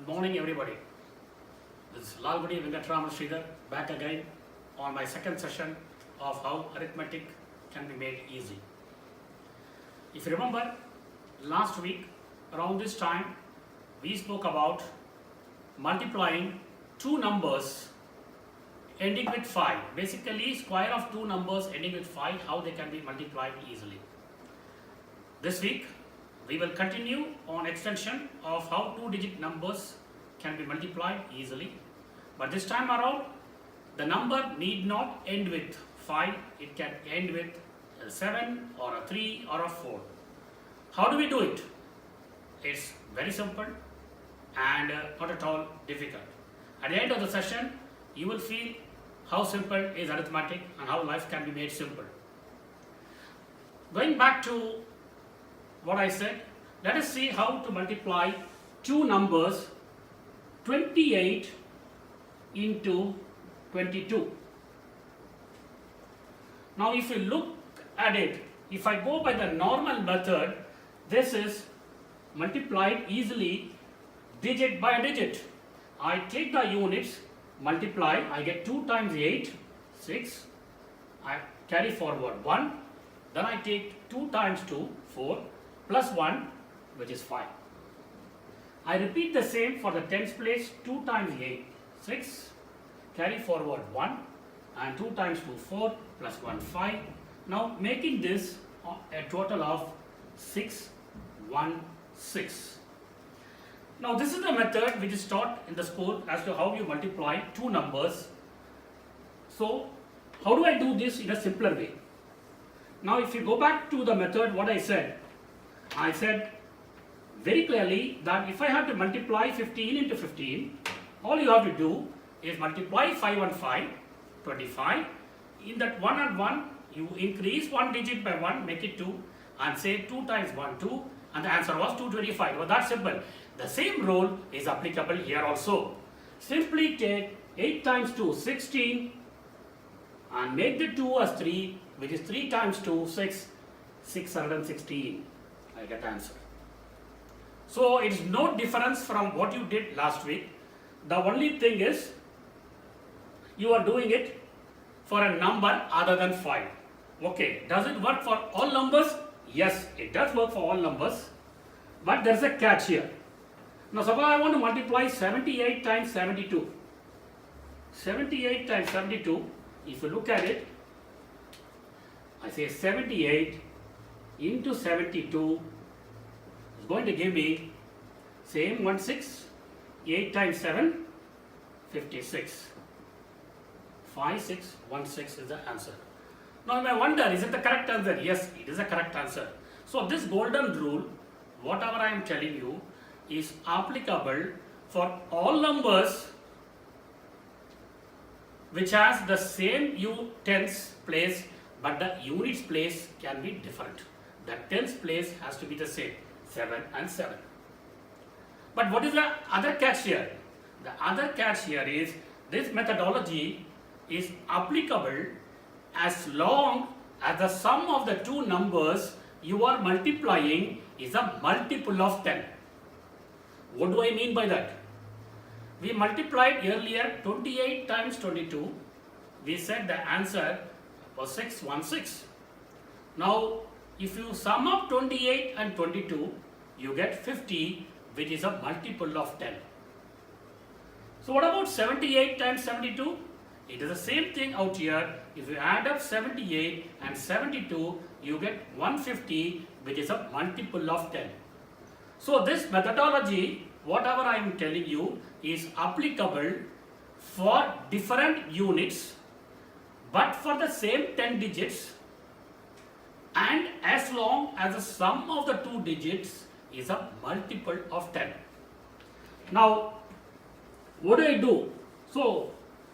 Good morning, everybody. This is Lalgudi Venkatraman Sridhar back again on my second session of how arithmetic can be made easy. If you remember, last week around this time we spoke about multiplying two numbers ending with 5. Basically, square of two numbers ending with 5, how they can be multiplied easily. This week we will continue on extension of how two-digit numbers can be multiplied easily. But this time around, the number need not end with 5, it can end with a 7 or a 3 or a 4. How do we do it? It's very simple and not at all difficult. At the end of the session, you will feel how simple is arithmetic and how life can be made simple. Going back to what I said, let us see how to multiply two numbers 28 into 22. Now if you look at it, if I go by the normal method, this is multiplied easily digit by digit. I take the units, multiply, I get 2 times 8, 6, I carry forward 1, then I take 2 times 2, 4, plus 1, which is 5. I repeat the same for the tens place, 2 times 8, 6, carry forward 1, and 2 times 2, 4, plus 1, 5. Now making this a total of 6, 1, 6. Now this is the method which is taught in the school as to how you multiply two numbers. So how do I do this in a simpler way? Now if you go back to the method, what I said very clearly that if I have to multiply 15 into 15, all you have to do is multiply 5 and 5, 25. In that 1 and 1, you increase one digit by 1, make it 2, and say 2 times 1, 2, and the answer was 225. Well, that's simple. The same rule is applicable here also. Simply take 8 times 2, 16, and make the 2 as 3, which is 3 times 2, 6, 616. I get answer. So it is no difference from what you did last week. The only thing is you are doing it for a number other than 5. Okay, does it work for all numbers? Yes, it does work for all numbers, but there is a catch here. Now suppose I want to multiply 78 times 72. 78 times 72, if you look at it, I say 78 into 72 is going to give me same 16, 8 times 7, 56. 5616 is the answer. Now you may wonder, is it the correct answer? Yes, it is the correct answer. So this golden rule, whatever I am telling you, is applicable for all numbers which has the same tens place, but the units place can be different. The tens place has to be the same, 7 and 7. But what is the other catch here? The other catch here is this methodology is applicable as long as the sum of the two numbers you are multiplying is a multiple of 10. What do I mean by that? We multiplied earlier 28 times 22. We said the answer was 616. Now, if you sum up 28 and 22, you get 50, which is a multiple of 10. So what about 78 times 72? It is the same thing out here. If you add up 78 and 72, you get 150, which is a multiple of 10. So this methodology, whatever I am telling you, is applicable for different units, but for the same 10 digits, and as long as the sum of the two digits is a multiple of 10. Now, what do I do? So,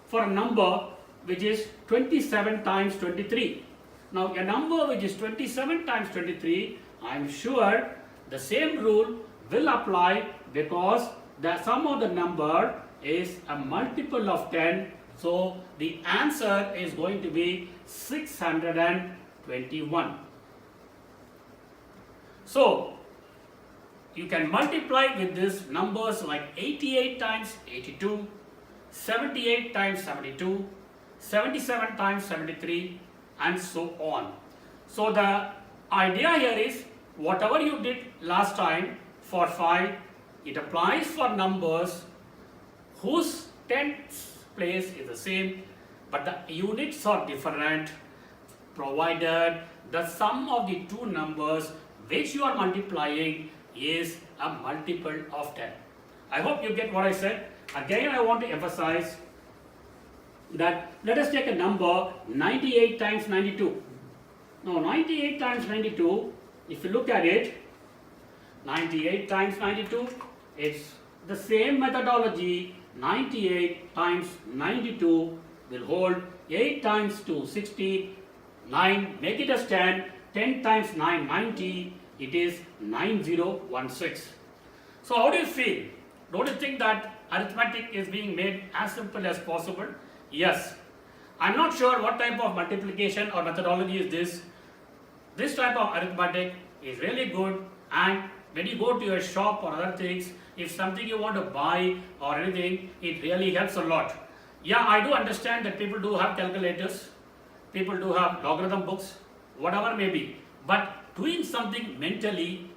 for a number which is 27 times 23. Now, a number which is 27 times 23, I am sure the same rule will apply because the sum of the number is a multiple of 10. So, the answer is going to be 621. So, you can multiply with these numbers like 88 times 82, 78 times 72, 77 times 73, and so on. So the idea here is whatever you did last time for 5, it applies for numbers whose tens place is the same, but the units are different, provided the sum of the two numbers which you are multiplying is a multiple of 10. I hope you get what I said. Again, I want to emphasize that let us take a number 98 times 92. Now 98 times 92, if you look at it, 98 times 92, it's the same methodology. 98 times 92 will hold 8 times 2, 16, 9, make it as 10, 10 times 9, 90, it is 9016. So how do you feel? Don't you think that arithmetic is being made as simple as possible? Yes. I'm not sure what type of multiplication or methodology is this. This type of arithmetic is really good, and when you go to your shop or other things, if something you want to buy or anything, it really helps a lot. Yeah, I do understand that people do have calculators, people do have logarithm books, whatever may be, but doing something mentally,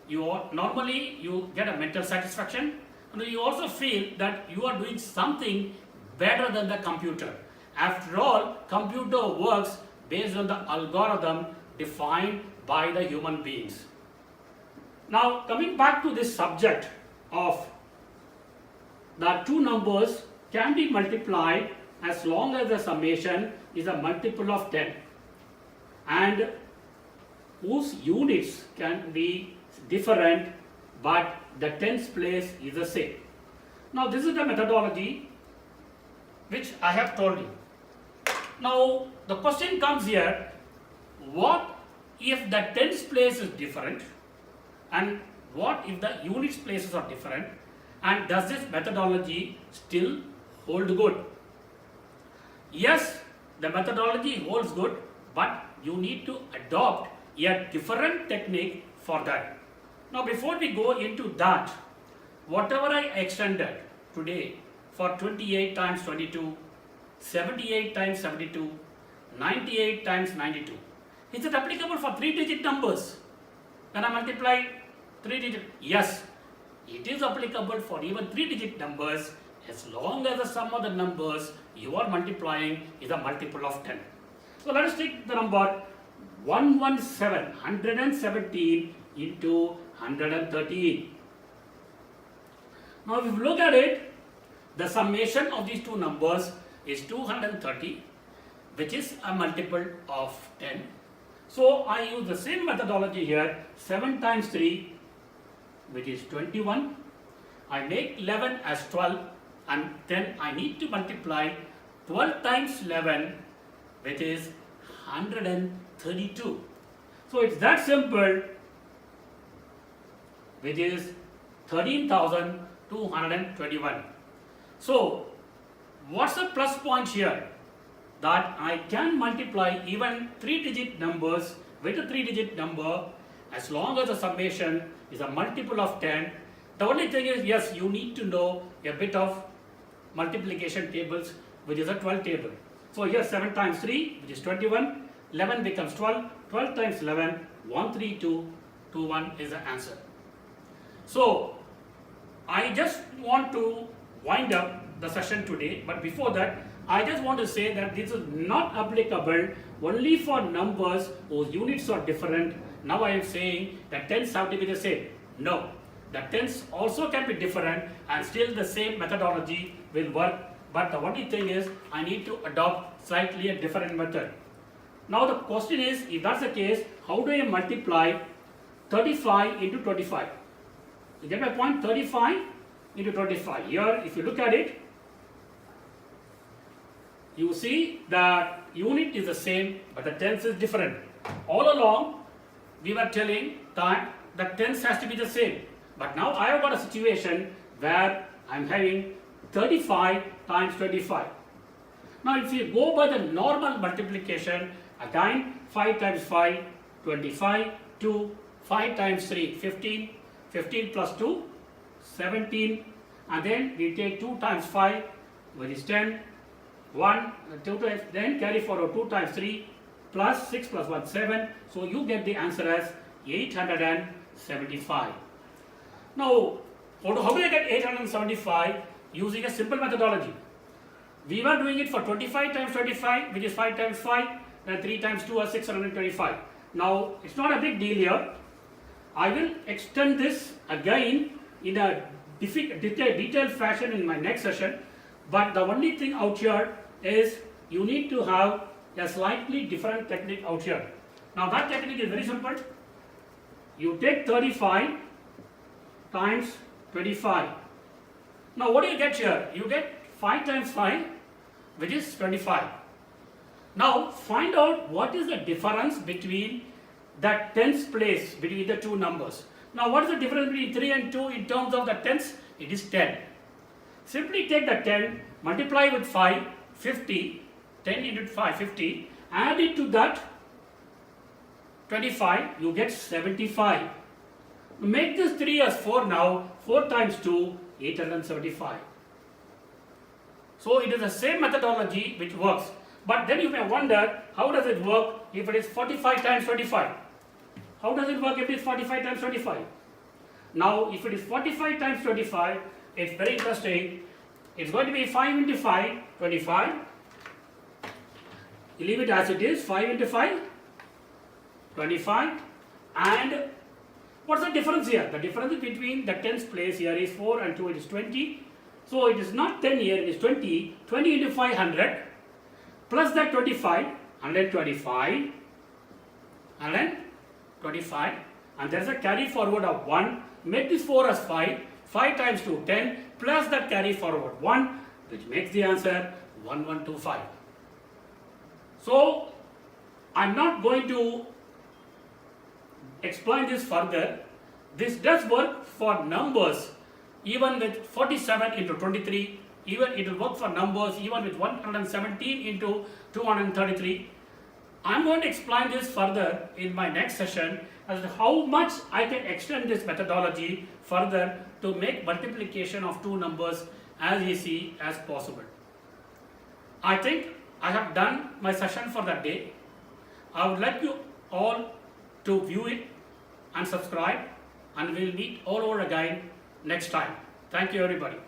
normally you get a mental satisfaction, and you also feel that you are doing something better than the computer. After all, computer works based on the algorithm defined by the human beings. Now coming back to this subject of the two numbers can be multiplied as long as the summation is a multiple of 10 and whose units can be different but the tens place is the same. Now this is the methodology which I have told you. Now the question comes here, what if the tens place is different and what if the units places are different, and does this methodology still hold good? Yes, the methodology holds good, but you need to adopt a different technique for that. Now before we go into that, whatever I extended today for 28 times 22, 78 times 72, 98 times 92, is it applicable for 3-digit numbers? When I multiply 3-digit, yes, it is applicable for even 3-digit numbers as long as the sum of the numbers you are multiplying is a multiple of 10. So let us take the number 117 into 113. Now if you look at it, the summation of these two numbers is 230, which is a multiple of 10. So I use the same methodology here, 7 times 3, which is 21. I make 11 as 12, and then I need to multiply 12 times 11, which is 132. So it's that simple, which is 13,221. So what's the plus point here? That I can multiply even 3-digit numbers with a 3-digit number as long as the summation is a multiple of 10. The only thing is, yes, you need to know a bit of multiplication tables, which is a 12 table. So here 7 times 3, which is 21, 11 becomes 12, 12 times 11, 13221 is the answer. So I just want to wind up the session today, but before that, I just want to say that this is not applicable only for numbers whose units are different. Now I am saying that tens have to be the same. No, the tens also can be different and still the same methodology will work. But the only thing is I need to adopt slightly a different method. Now the question is, if that's the case, how do I multiply 35 into 25? You get my point? 35 into 25. Here, if you look at it, you see that unit is the same, but the tens is different. All along, we were telling that the tens has to be the same. But now I have got a situation where I am having 35 times 25. Now if you go by the normal multiplication, again 5 times 5, 25, 2, 5 times 3, 15, 15 plus 2, 17, and then we take 2 times 5, which is 10, 1, 2 times, then carry forward 2 times 3, plus 6 plus 1, 7. So you get the answer as 875. Now, how do I get 875? Using a simple methodology. We were doing it for 25 times 25, which is 5 times 5, then 3 times 2 are 625. Now, it's not a big deal here. I will extend this again in a detailed fashion in my next session, but the only thing out here is you need to have a slightly different technique out here. Now, that technique is very simple. You take 35 times 25. Now, what do you get here? You get 5 times 5, which is 25. Now, find out what is the difference between the tens place between the two numbers. Now, what is the difference between 3 and 2 in terms of the tens? It is 10. Simply take the 10, multiply with 5, 50, 10 into 5, 50, add it to that 25, you get 75. Make this 3 as 4 now, 4 times 2, 875. So it is the same methodology which works. But then you may wonder, how does it work if it is 45 times 25? How does it work if it is 45 times 25? Now, if it is 45 times 25, it's very interesting. It's going to be 5 into 5, 25. You leave it as it is, 5 into 5, 25. And what's the difference here? The difference between the tens place here is 4 and 2, it is 20. So it is not 10 here, it is 20. 20 into 500 plus that 25, 125, and then 25, and there is a carry forward of 1. Make this 4 as 5, 5 times 2, 10, plus that carry forward 1, which makes the answer 1125. So, I am not going to explain this further. This does work for numbers, even with 47 into 23, even it will work for numbers even with 117 into 233. I am going to explain this further in my next session as to how much I can extend this methodology further to make multiplication of two numbers as easy as possible. I think I have done my session for that day. I would like you all to view it and subscribe, and we will meet all over again next time. Thank you everybody.